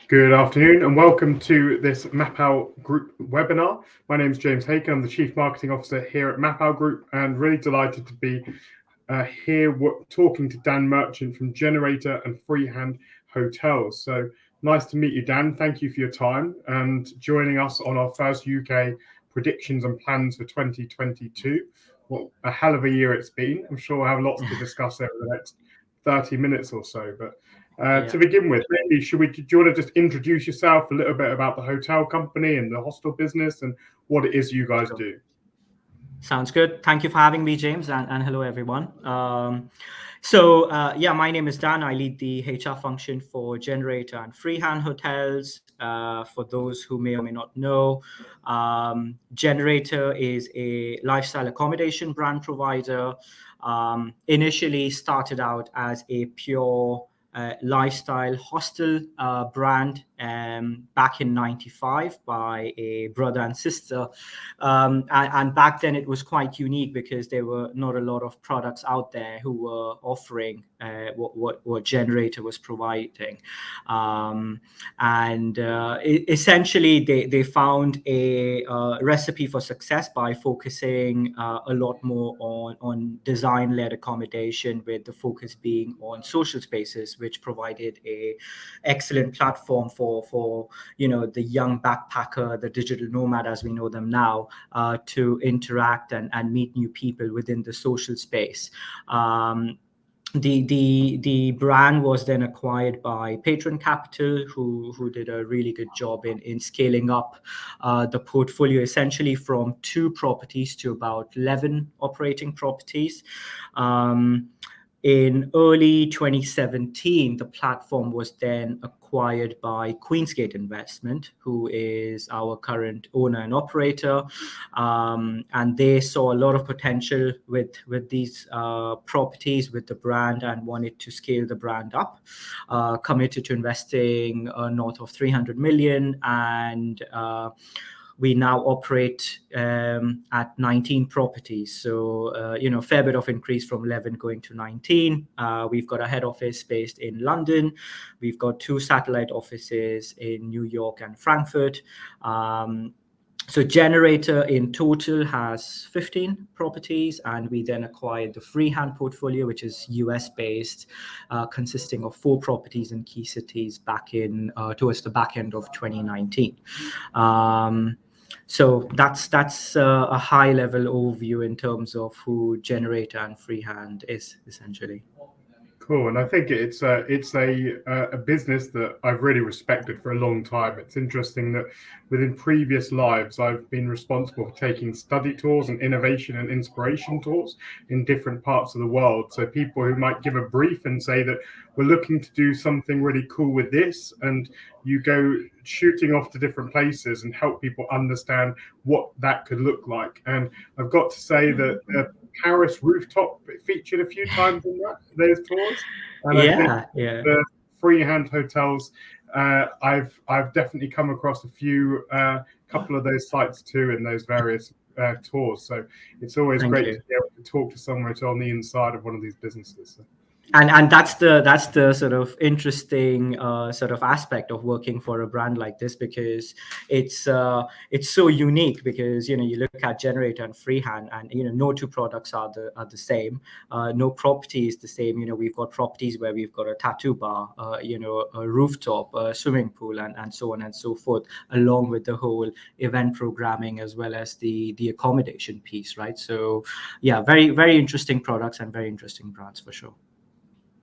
Good afternoon and welcome to this MAPAL Group webinar. My name is James Haken. I'm the Chief Marketing Officer here at MAPAL Group and really delighted to be here talking to Dan Merchant from Generator and Freehand Hotels. So nice to meet you, Dan. Thank you for your time and joining us on our first UK predictions and plans for 2022. What a hell of a year it's been. I'm sure we'll have lots to discuss over the next 30 minutes or so, but to begin with, maybe do you want to just introduce yourself a little bit about the hotel company and the hostel business and what it is you guys do? Sounds good. Thank you for having me, James, and hello, everyone. My name is Dan. I lead the HR function for Generator and Freehand Hotels. For those who may or may not know, Generator is a lifestyle accommodation brand provider. Initially started out as a pure lifestyle hostel brand back in '95 by a brother and sister, and back then it was quite unique because there were not a lot of products out there who were offering what Generator was providing, essentially they found a recipe for success by focusing a lot more on design-led accommodation, with the focus being on social spaces, which provided a excellent platform for the young backpacker, the digital nomad as we know them now, to interact and meet new people within the social space. The brand was then acquired by Patron Capital, who did a really good job in scaling up the portfolio, essentially from 2 properties to about 11 operating properties. In early 2017, the platform was then acquired by Queensgate Investment, who is our current owner and operator. And they saw a lot of potential with these properties, with the brand, and wanted to scale the brand up, committed to investing north of 300 million. And we now operate at 19 properties. So, fair bit of increase from 11 going to 19. We've got a head office based in London. We've got 2 satellite offices in New York and Frankfurt. So Generator in total has 15 properties, and we then acquired the Freehand portfolio, which is US-based, consisting of 4 properties in key cities back in towards the back end of 2019. So that's a high-level overview in terms of who Generator and Freehand is, essentially. Cool, and I think it's a business that I've really respected for a long time. It's interesting that within previous lives, I've been responsible for taking study tours and innovation and inspiration tours in different parts of the world. So people who might give a brief and say that we're looking to do something really cool with this, and you go shooting off to different places and help people understand what that could look like. And I've got to say that Paris rooftop featured a few times in those tours. And I think the Freehand Hotels, I've definitely come across a few couple of those sites too in those various tours. So it's always great to be able to talk to someone who's on the inside of one of these businesses. And that's the sort of interesting sort of aspect of working for a brand like this, because it's so unique, because you look at Generator and Freehand, and no 2 products are the same. No property is the same. We've got properties where we've got a tattoo bar, a rooftop, a swimming pool, and so on and so forth, along with the whole event programming as well as the accommodation piece, right? So yeah, very, very interesting products and very interesting brands for sure.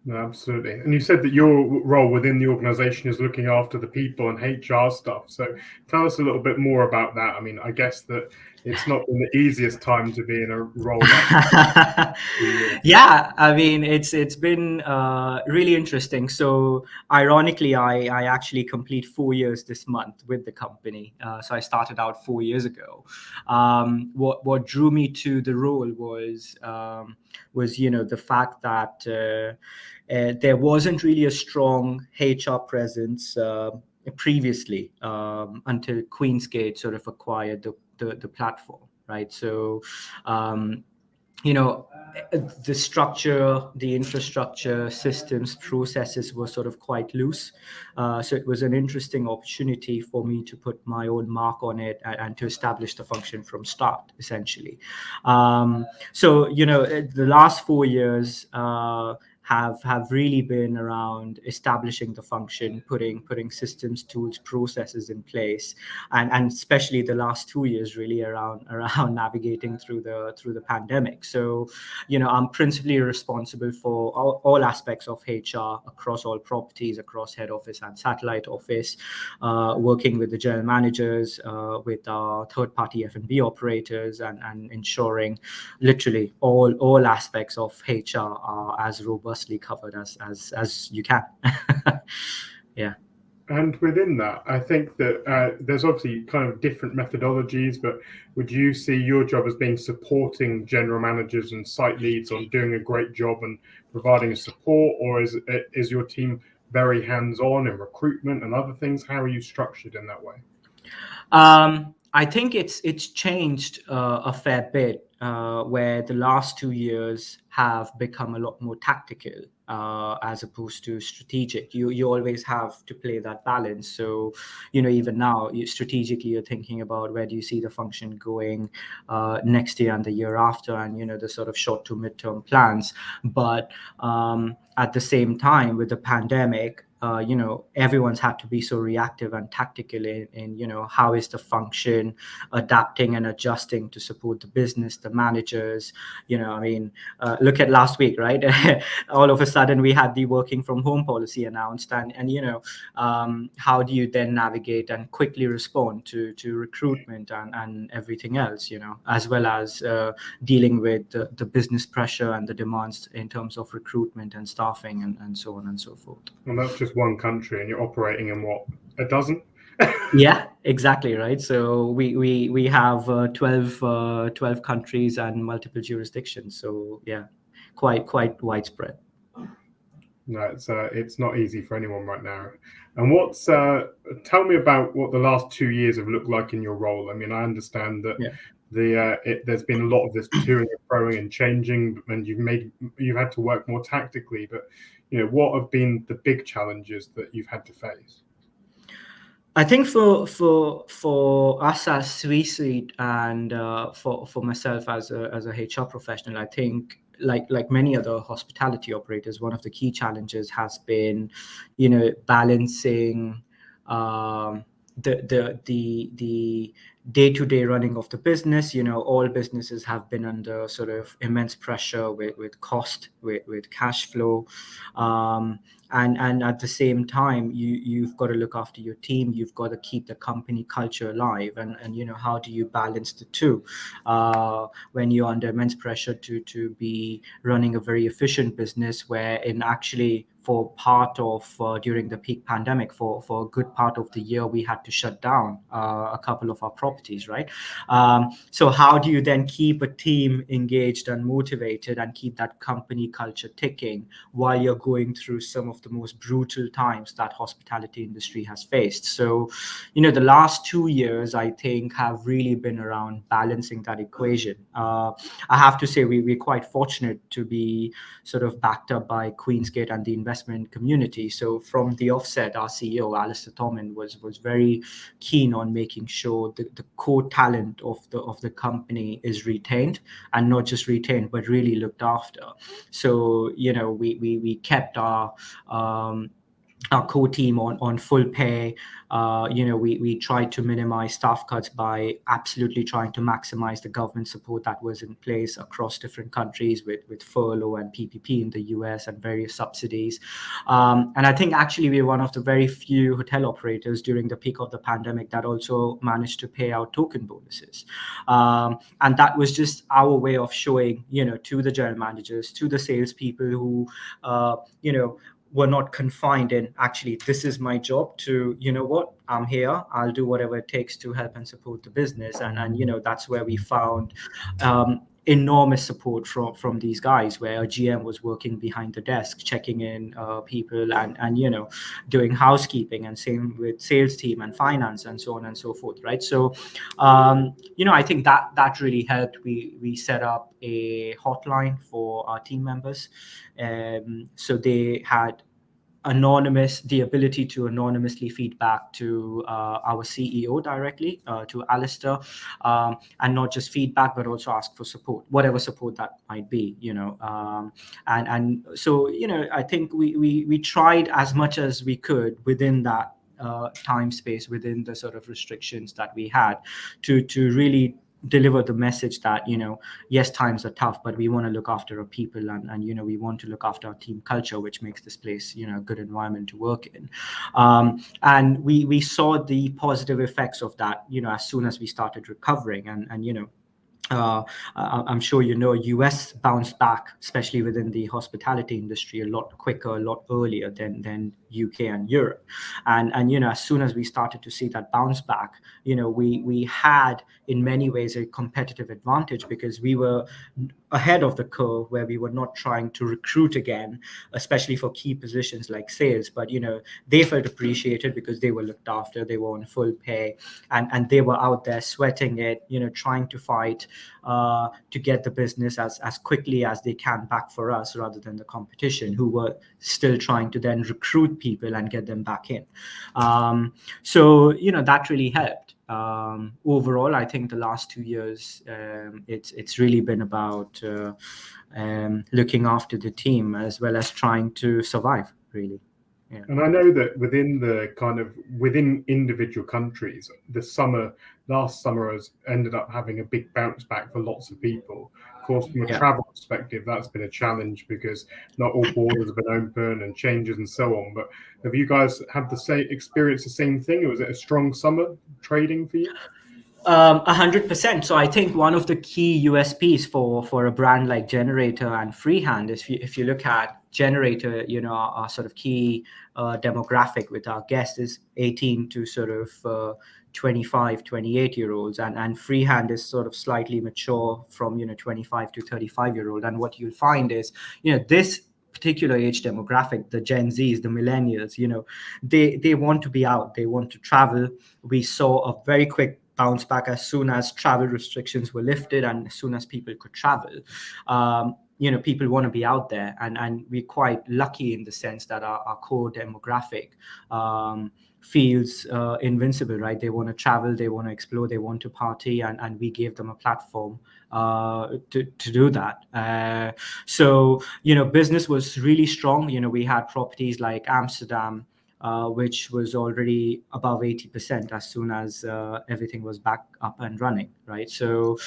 No, absolutely. And you said that your role within the organization is looking after the people and HR stuff. So tell us a little bit more about that. I mean, I guess that it's not been the easiest time to be in a role like that. Yeah, I mean, it's been really interesting. So ironically, I actually complete 4 years this month with the company. So I started out 4 years ago. What drew me to the role was the fact that there wasn't really a strong HR presence previously until Queensgate sort of acquired the platform, right? So the structure, the infrastructure, systems, processes were sort of quite loose. So it was an interesting opportunity for me to put my own mark on it and to establish the function from start, essentially. So, the last 4 years have really been around establishing the function, putting systems, tools, processes in place, and especially the last 2 years really around navigating through the pandemic. So, I'm principally responsible for all aspects of HR across all properties, across head office and satellite office, working with the general managers, with our third-party F&B operators, and ensuring literally all aspects of HR are as robustly covered as you can. Yeah. And within that, I think that there's obviously kind of different methodologies, but would you see your job as being supporting general managers and site leads on doing a great job and providing support, or is your team very hands-on in recruitment and other things? How are you structured in that way? I think it's changed a fair bit, where the last 2 years have become a lot more tactical as opposed to strategic. You always have to play that balance. So, even now, strategically, you're thinking about where do you see the function going next year and the year after, and the sort of short to mid-term plans. But at the same time, with the pandemic, everyone's had to be so reactive and tactical in how is the function adapting and adjusting to support the business, the managers. Look at last week, right? All of a sudden we had the working from home policy announced, and how do you then navigate and quickly respond to recruitment and everything else, as well as dealing with the business pressure and the demands in terms of recruitment and staffing and so on and so forth. Well, that's just one country, and you're operating in what, a dozen? Yeah, exactly, right. So we have 12 countries and multiple jurisdictions. So yeah, quite widespread. No, it's not easy for anyone right now. And tell me about what the last 2 years have looked like in your role. I mean, I understand that there's been a lot of this toing and froing and changing, and you've had to work more tactically. But what have been the big challenges that you've had to face? I think for us as C-suite and for myself as a HR professional, I think like many other hospitality operators, one of the key challenges has been, balancing the day-to-day running of the business. All businesses have been under sort of immense pressure with cost, with cash flow, and at the same time you've got to look after your team. You've got to keep the company culture alive, and how do you balance the two when you're under immense pressure to be running a very efficient business, where in actually for part of during the peak pandemic, for a good part of the year, we had to shut down a couple of our properties, right? So how do you then keep a team engaged and motivated and keep that company culture ticking while you're going through some of the most brutal times that hospitality industry has faced? So, the last 2 years, I think, have really been around balancing that equation. I have to say we're quite fortunate to be sort of backed up by Queensgate and the investment community. So from the offset, our CEO, Alistair Thomond, was very keen on making sure that the core talent of the company is retained, and not just retained, but really looked after. So, we kept our core team on full pay. We tried to minimize staff cuts by absolutely trying to maximize the government support that was in place across different countries with furlough and PPP in the US and various subsidies. And I think actually we're one of the very few hotel operators during the peak of the pandemic that also managed to pay out token bonuses. And that was just our way of showing, to the general managers, to the salespeople who, were not confined in actually this is my job to, what, I'm here, I'll do whatever it takes to help and support the business. And that's where we found enormous support from these guys, where a GM was working behind the desk, checking in people and doing housekeeping, and same with sales team and finance and so on and so forth, right? So I think that really helped. We set up a hotline for our team members, so they had the ability to anonymously feedback to our CEO directly, to Alistair, and not just feedback, but also ask for support, whatever support that might be, and so I think we tried as much as we could within that time space, within the sort of restrictions that we had, to really deliver the message that yes, times are tough, but we want to look after our people, and we want to look after our team culture, which makes this place a good environment to work in. And we saw the positive effects of that as soon as we started recovering, and I'm sure US bounced back, especially within the hospitality industry, a lot quicker, a lot earlier than UK and Europe. And as soon as we started to see that bounce back, we had in many ways a competitive advantage, because we were ahead of the curve, where we were not trying to recruit again, especially for key positions like sales, but they felt appreciated because they were looked after, they were on full pay, and they were out there sweating it, trying to fight to get the business as quickly as they can back for us, rather than the competition, who were still trying to then recruit people and get them back in. So that really helped. Overall, I think the last 2 years, it's really been about looking after the team as well as trying to survive, really. Yeah. And I know that within individual countries, last summer has ended up having a big bounce back for lots of people. Of course, from a travel perspective, that's been a challenge, because not all borders have been open, and changes and so on. But have you guys had experienced the same thing? Or was it a strong summer trading for you? 100%. So I think one of the key USPs for a brand like Generator and Freehand is, if you look at Generator, our sort of key demographic with our guests is 18 to sort of 25, 28-year-olds, and Freehand is sort of slightly mature from 25 to 35-year-old. And what you'll find is this particular age demographic, the Gen Zs, the millennials, they want to be out, they want to travel. We saw a very quick bounce back as soon as travel restrictions were lifted, and as soon as people could travel. People want to be out there, and we're quite lucky in the sense that our core demographic feels invincible, right? They want to travel, they want to explore, they want to party, and we gave them a platform to do that. So business was really strong. We had properties like Amsterdam, which was already above 80% as soon as everything was back up and running, right? So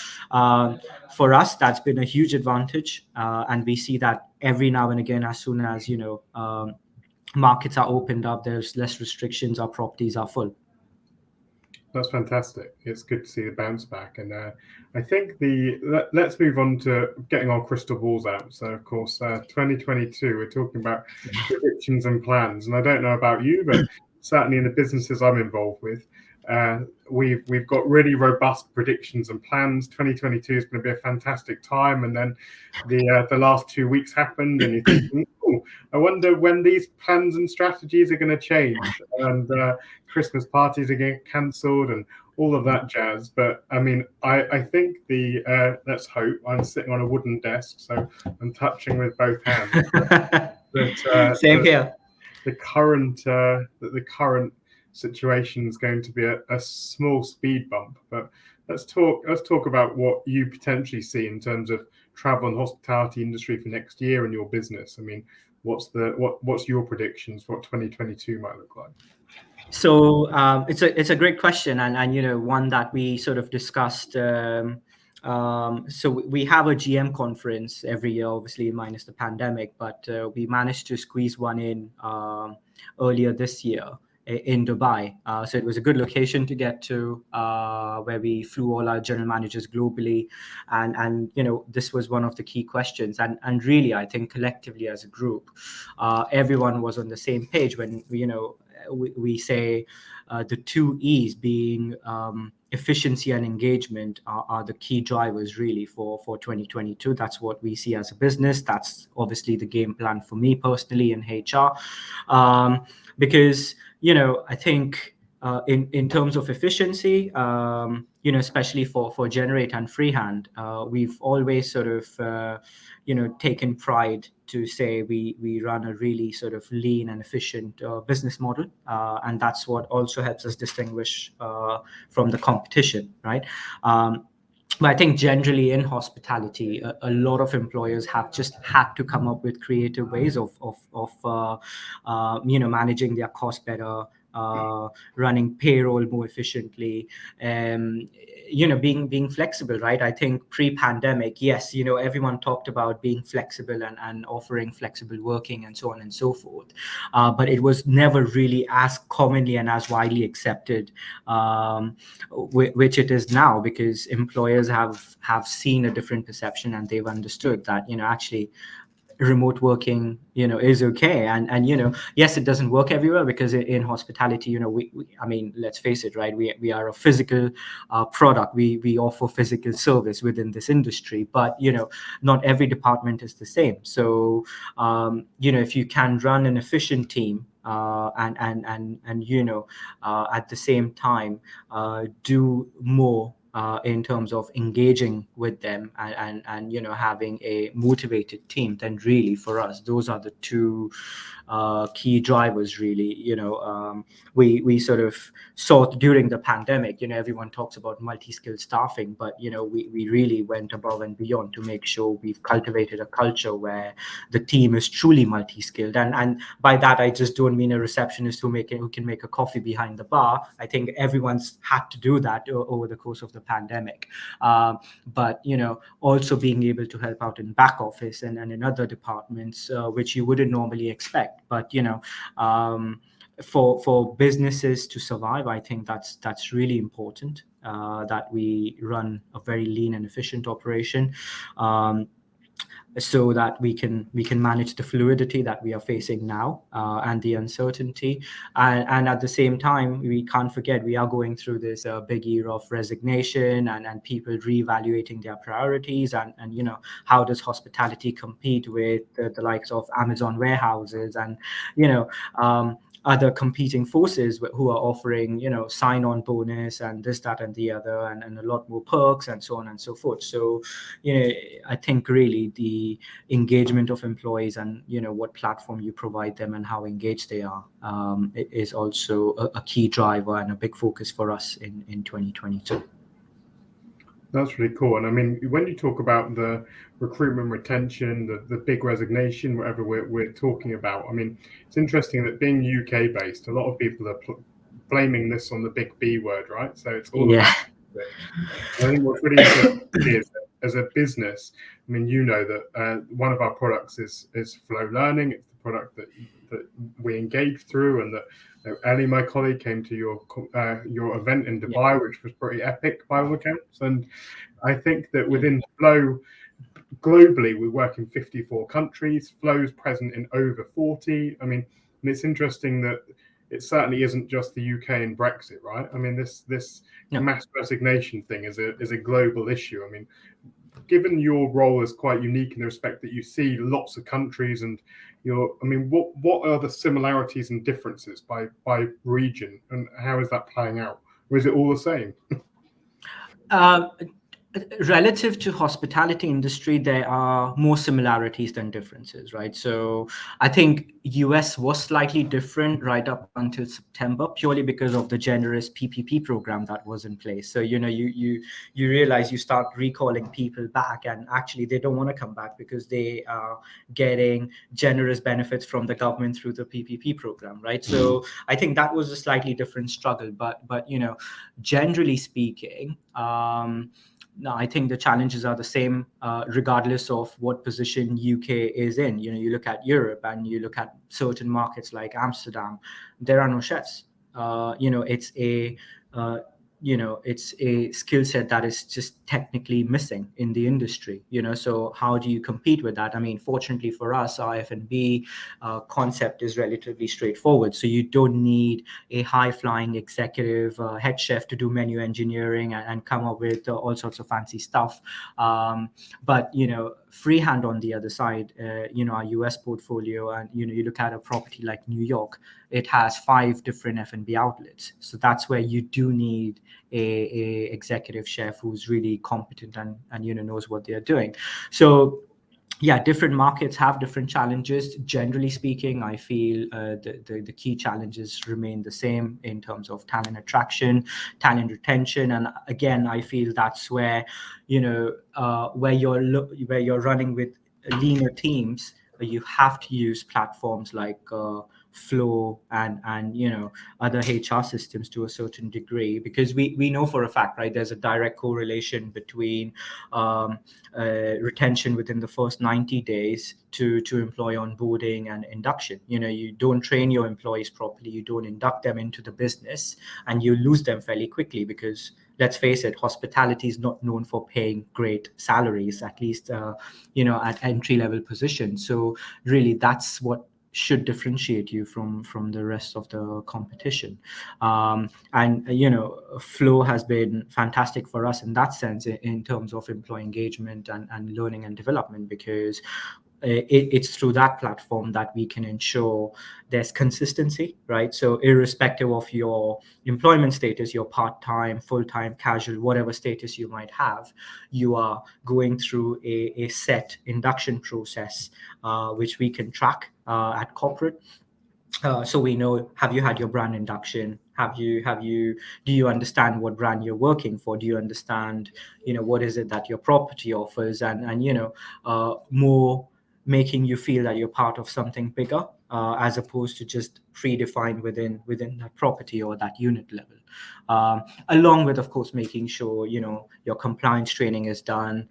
for us, that's been a huge advantage, and we see that every now and again, as soon as markets are opened up, there's less restrictions, our properties are full. That's fantastic. It's good to see the bounce back. And I think let's move on to getting our crystal balls out. So, of course, 2022, we're talking about predictions and plans. And I don't know about you, but certainly in the businesses I'm involved with, we've got really robust predictions and plans. 2022 is going to be a fantastic time. And then the last 2 weeks happened, and you think, I wonder when these plans and strategies are going to change, and Christmas parties are getting cancelled and all of that jazz. But I mean, I think let's hope, I'm sitting on a wooden desk, so I'm touching with both hands. Same here. The current situation is going to be a small speed bump. But let's talk about what you potentially see in terms of travel and hospitality industry for next year and your business. I mean, what's your predictions for what 2022 might look like? So it's a great question, and one that we sort of discussed. So we have a GM conference every year, obviously minus the pandemic, but we managed to squeeze one in earlier this year in Dubai. So it was a good location to get to, where we flew all our general managers globally. And this was one of the key questions. And really, I think collectively as a group, everyone was on the same page when, we say the two E's being efficiency and engagement are the key drivers really for 2022. That's what we see as a business. That's obviously the game plan for me personally in HR, because I think in terms of efficiency, especially for Generate and Freehand, we've always sort of taken pride to say we run a really sort of lean and efficient business model, and that's what also helps us distinguish from the competition, right? But I think generally in hospitality, a lot of employers have just had to come up with creative ways of managing their costs better, running payroll more efficiently, being flexible, right? I think pre-pandemic, yes, everyone talked about being flexible and offering flexible working and so on and so forth, but it was never really as commonly and as widely accepted, which it is now, because employers have seen a different perception, and they've understood that actually remote working is okay. And yes, it doesn't work everywhere, because in hospitality, we I mean, let's face it, right, we are a physical product. We offer physical service within this industry, but not every department is the same. So if you can run an efficient team, and at the same time do more in terms of engaging with them and having a motivated team, then really for us those are the two key drivers really. We sort of saw during the pandemic, everyone talks about multi-skilled staffing, but we really went above and beyond to make sure we've cultivated a culture where the team is truly multi-skilled, and by that I just don't mean a receptionist who can make a coffee behind the bar. I think everyone's had to do that over the course of the pandemic, but also being able to help out in back office and in other departments, which you wouldn't normally expect. But for businesses to survive, I think that's really important, that we run a very lean and efficient operation, so that we can manage the fluidity that we are facing now, and the uncertainty, and at the same time we can't forget we are going through this big era of resignation and people reevaluating their priorities, and how does hospitality compete with the likes of Amazon warehouses and other competing forces who are offering sign-on bonus and this, that, and the other, and a lot more perks and so on and so forth. So I think really the engagement of employees and what platform you provide them and how engaged they are is also a key driver and a big focus for us in 2022. That's really cool. And I mean, when you talk about the recruitment, retention, the big resignation, whatever we're talking about, I mean, it's interesting that being UK based, a lot of people are blaming this on the big B word, right? So it's all about it. I think what's really interesting is that as a business, I mean, that one of our products is Flow Learning. It's the product that we engage through, and that Ellie, my colleague, came to your event in Dubai, which was pretty epic by all accounts. And I think that within Flow, globally, we work in 54 countries. Flow's present in over 40. I mean, and it's interesting that it certainly isn't just the UK and Brexit, right? I mean, this mass resignation thing is a global issue. I mean, given your role is quite unique in the respect that you see lots of countries, and what are the similarities and differences by region, and how is that playing out? Or is it all the same? Relative to hospitality industry, there are more similarities than differences, right? So I think US was slightly different right up until September, purely because of the generous PPP program that was in place. So you realize, you start recalling people back, and actually they don't want to come back because they are getting generous benefits from the government through the PPP program, right? So I think that was a slightly different struggle, but generally speaking, no, I think the challenges are the same, regardless of what position UK is in. You look at Europe and you look at certain markets like Amsterdam, there are no chefs. It's a it's a skill set that is just technically missing in the industry. So how do you compete with that? I mean, fortunately for us, our F&B concept is relatively straightforward. So you don't need a high-flying executive head chef to do menu engineering and come up with all sorts of fancy stuff. But Freehand on the other side, our US portfolio, and you look at a property like New York, it has 5 different F&B outlets. So that's where you do need a executive chef who's really competent and knows what they're doing. So yeah, different markets have different challenges. Generally speaking, I feel the key challenges remain the same in terms of talent attraction, talent retention, and again, I feel that's where where you're running with leaner teams, you have to use platforms like Flow and other HR systems to a certain degree, because we know for a fact, right, there's a direct correlation between retention within the first 90 days to employee onboarding and induction. You don't train your employees properly, you don't induct them into the business, and you lose them fairly quickly, because let's face it, hospitality is not known for paying great salaries, at least at entry level positions. So really, that's what should differentiate you from the rest of the competition. And Flow has been fantastic for us in that sense, in terms of employee engagement and learning and development, because it's through that platform that we can ensure there's consistency, right? So irrespective of your employment status, your part-time, full-time, casual, whatever status you might have, you are going through a set induction process, which we can track at corporate. So we know, have you had your brand induction? Do you understand what brand you're working for? Do you understand, what is it that your property offers? And more making you feel that you're part of something bigger, as opposed to just predefined within that property or that unit level. Along with, of course, making sure your compliance training is done.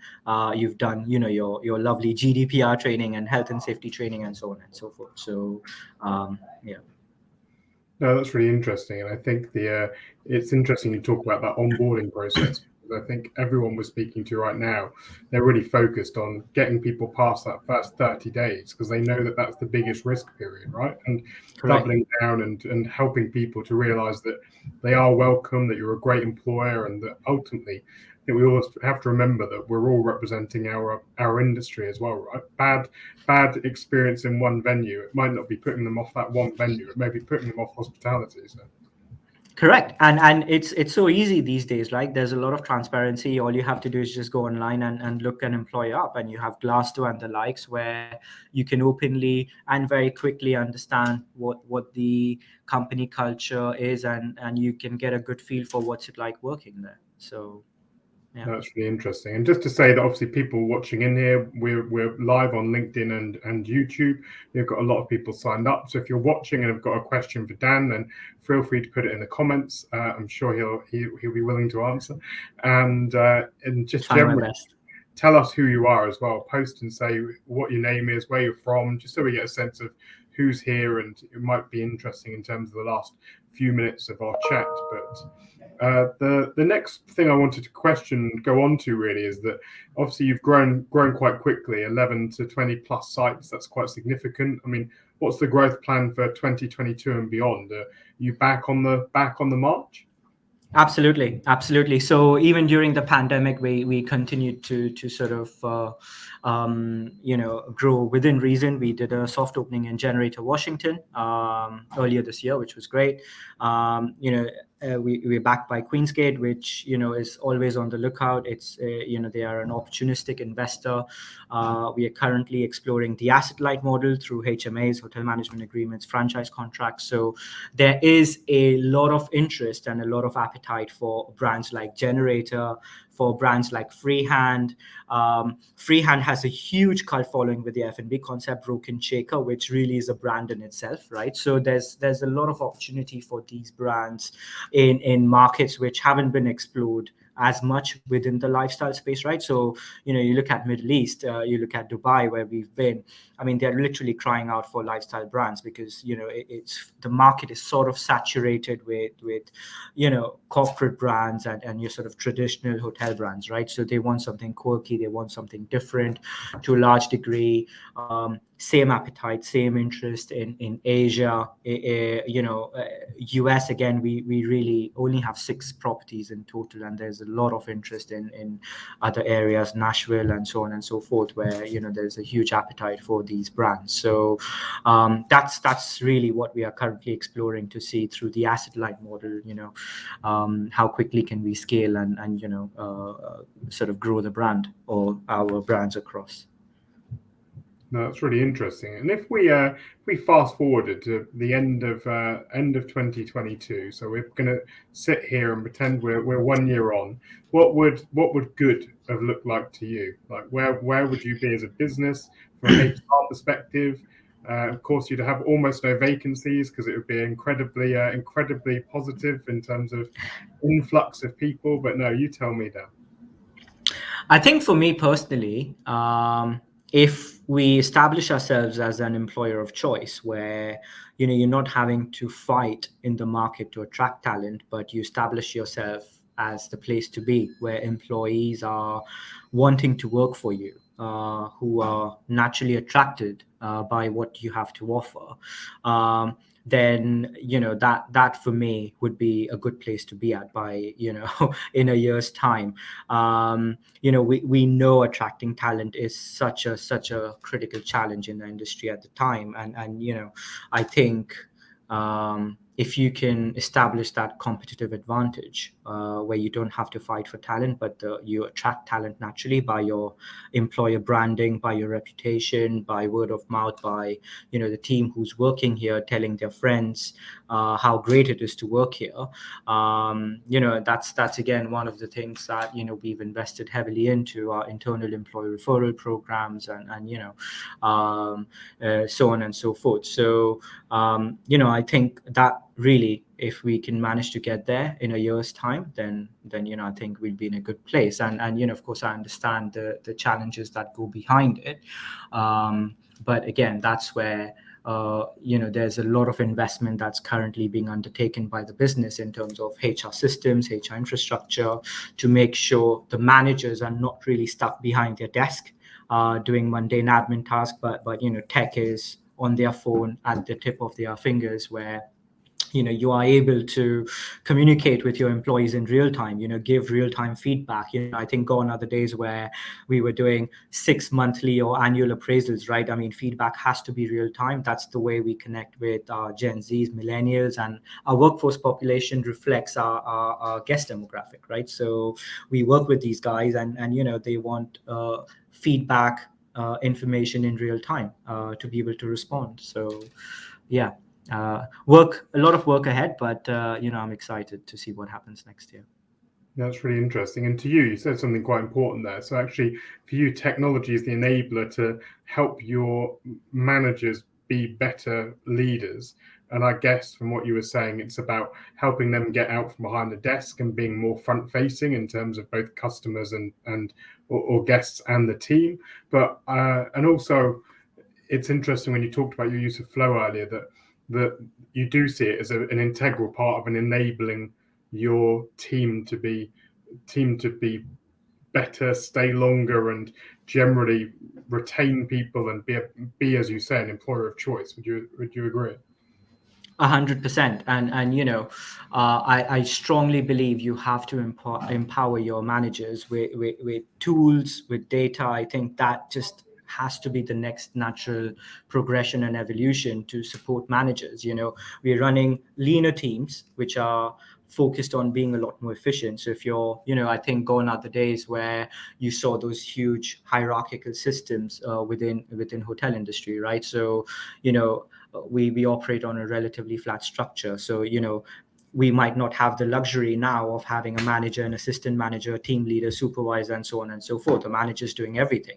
You've done your lovely GDPR training and health and safety training and so on and so forth. So yeah. No, that's really interesting, and I think it's interesting you talk about that onboarding process. I think everyone we're speaking to right now, they're really focused on getting people past that first 30 days, because they know that that's the biggest risk period, right? And Correct. doubling down and helping people to realize that they are welcome, that you're a great employer, and that ultimately, I think we always have to remember that we're all representing our industry as well, right? Bad experience in one venue, it might not be putting them off that one venue, it may be putting them off hospitality. So. Correct. And it's so easy these days, right? There's a lot of transparency. All you have to do is just go online and look an employer up, and you have Glassdoor and the likes, where you can openly and very quickly understand what the company culture is, and you can get a good feel for what's it like working there. So yeah. That's really interesting. And just to say that obviously people watching in here, we're live on LinkedIn and YouTube. We've got a lot of people signed up. So if you're watching and have got a question for Dan, then feel free to put it in the comments. I'm sure he'll be willing to answer. And just generally tell us who you are as well. Post and say what your name is, where you're from, just so we get a sense of who's here, and it might be interesting in terms of the last few minutes of our chat. But the next thing I wanted to go on to really is that obviously you've grown quite quickly, 11 to 20 plus sites. That's quite significant. I mean, what's the growth plan for 2022 and beyond? Are you back on the march? Absolutely. So even during the pandemic, we continued to sort of grow within reason. We did a soft opening in Generator, Washington, earlier this year, which was great. We're backed by Queensgate, which is always on the lookout. It's they are an opportunistic investor. We are currently exploring the asset light model through HMAs, hotel management agreements, franchise contracts. So there is a lot of interest and a lot of appetite for brands like Generator, for brands like Freehand. Freehand has a huge cult following with the F&B concept, Broken Shaker, which really is a brand in itself, right? So there's a lot of opportunity for these brands in markets which haven't been explored as much within the lifestyle space, right? So, you look at Middle East, you look at Dubai, where we've been. I mean, they're literally crying out for lifestyle brands because, it's the market is sort of saturated with corporate brands and your sort of traditional hotel brands, right? So they want something quirky, they want something different to a large degree. Same appetite, same interest in Asia. US, again, we really only have 6 properties in total, and there's a lot of interest in other areas, Nashville and so on and so forth, where there's a huge appetite for these brands. So that's really what we are currently exploring to see through the asset light model. How quickly can we scale and sort of grow the brand or our brands across. No, that's really interesting. And if we fast forwarded to the end of 2022, so we're going to sit here and pretend we're 1 year on. What would good have looked like to you? Like where would you be as a business from an HR perspective? Of course, you'd have almost no vacancies because it would be incredibly positive in terms of influx of people. But no, you tell me now. I think for me personally, if we establish ourselves as an employer of choice, where you're not having to fight in the market to attract talent, but you establish yourself as the place to be, where employees are wanting to work for you, who are naturally attracted by what you have to offer, then that for me would be a good place to be at by in a year's time. We know attracting talent is such a critical challenge in the industry at the time, and I think if you can establish that competitive advantage where you don't have to fight for talent, but you attract talent naturally by your employer branding, by your reputation, by word of mouth, by the team who's working here telling their friends how great it is to work here. That's again one of the things that we've invested heavily into our internal employee referral programs and so on and so forth. So I think that really, if we can manage to get there in a year's time, then I think we'll be in a good place. And of course, I understand the challenges that go behind it. But again, that's where there's a lot of investment that's currently being undertaken by the business in terms of HR systems, HR infrastructure, to make sure the managers are not really stuck behind their desk doing mundane admin tasks, but tech is on their phone at the tip of their fingers, where you are able to communicate with your employees in real time, give real time feedback. I think gone are the days where we were doing 6 monthly or annual appraisals, right? I mean, feedback has to be real time. That's the way we connect with our Gen Zs, millennials, and our workforce population reflects our guest demographic, right? So we work with these guys and they want feedback, information in real time to be able to respond. So yeah. A lot of work ahead, but I'm excited to see what happens next year. That's really interesting. And to you said something quite important there. So actually, for you, technology is the enabler to help your managers be better leaders. And I guess from what you were saying, it's about helping them get out from behind the desk and being more front-facing in terms of both customers or guests and the team. But and also, it's interesting when you talked about your use of flow earlier that you do see it as an integral part of an enabling your team to be better, stay longer, and generally retain people and be as you say, an employer of choice. Would you agree? 100%. And I strongly believe you have to empower your managers with tools, with data. I think that just has to be the next natural progression and evolution to support managers. We're running leaner teams, which are focused on being a lot more efficient. So if you're, I think gone are the days where you saw those huge hierarchical systems within hotel industry, right? So, we operate on a relatively flat structure. So, we might not have the luxury now of having a manager, an assistant manager, a team leader, supervisor, and so on and so forth. The manager's doing everything,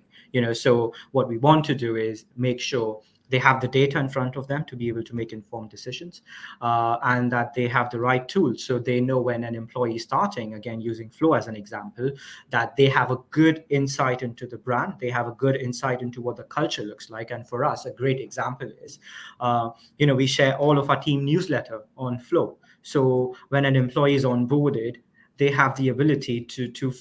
so what we want to do is make sure they have the data in front of them to be able to make informed decisions, and that they have the right tools. So they know when an employee is starting, again, using Flow as an example, that they have a good insight into the brand, they have a good insight into what the culture looks like. And for us, a great example is, we share all of our team newsletter on Flow. So when an employee is onboarded, they have the ability to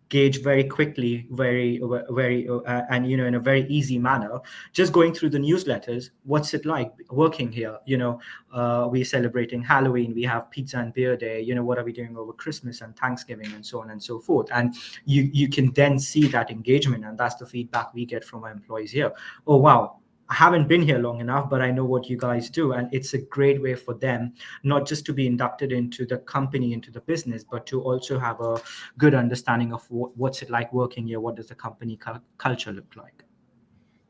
gauge very quickly, and in a very easy manner, just going through the newsletters, what's it like working here? We're celebrating Halloween, we have pizza and beer day, what are we doing over Christmas and Thanksgiving, and so on and so forth. And you can then see that engagement, and that's the feedback we get from our employees here. Oh wow, I haven't been here long enough, but I know what you guys do. And it's a great way for them, not just to be inducted into the company, into the business, but to also have a good understanding of what's it like working here. What does the company culture look like?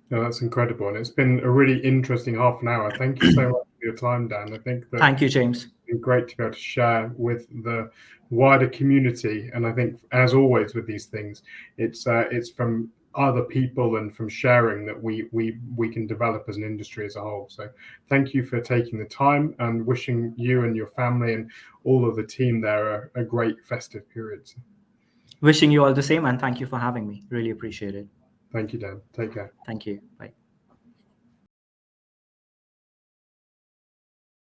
No, that's incredible. And it's been a really interesting half an hour. Thank you so much for your time, Dan. I think that Thank you, James. It's been great to be able to share with the wider community. And I think, as always with these things, it's from other people and from sharing that we can develop as an industry as a whole. So thank you for taking the time, and wishing you and your family and all of the team there a great festive period. Wishing you all the same, and thank you for having me. Really appreciate it. Thank you, Dan. Take care. Thank you. Bye.